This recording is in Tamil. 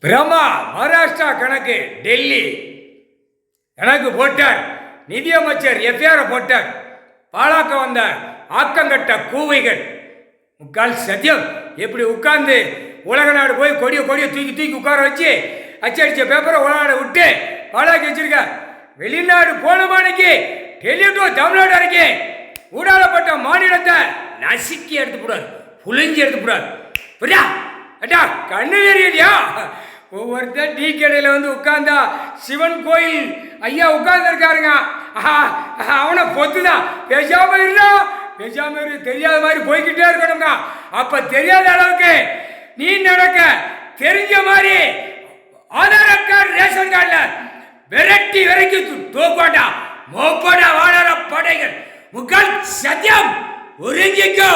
பிரமா மகாராஷ்டிரா கணக்கு டெல்லி கணக்கு போட்டார். நிதியமைச்சர் எஃப்ஐஆர் போட்டார். பாலாக்க வந்த ஆக்கங்கட்ட கூவைகள் முக்கால் சத்தியம் எப்படி உட்கார்ந்து உலக நாடு போய் கொடிய தூக்கி தூக்கி உட்கார வச்சு அச்சடிச்ச பேப்பரை உலக நாடு விட்டு பாலாக்கி வச்சிருக்க. வெளிநாடு போனமானைக்கு டெல்லி டு தமிழ்நாடு வரைக்கும் ஊடாலப்பட்ட மாநிலத்தை நசுக்கி எடுத்து போடாது, புளிஞ்சி எடுத்து போடாது. புரியா அட்டா கண்ணு தெரியலையா? ஒவ்வொருத்தர் டீ கடையில் வந்து உட்கார்ந்தா சிவன் கோயில் ஐயா உட்கார்ந்துருக்காருங்க. அவனை பொத்துதான் பேசாம இருந்தா பேசாம தெரியாத மாதிரி போய்கிட்டே இருக்கணுங்க. அப்ப தெரியாத அளவுக்கு நீ நடக்க தெரிஞ்ச மாதிரி ஆதார் கார்டு ரேஷன் கார்டுல விரட்டி வரைக்கும் தூக்கோட்டா மோப்படா வாழற படைகள் முக்கால் சத்தியம் ஒருங்கிக்கோ.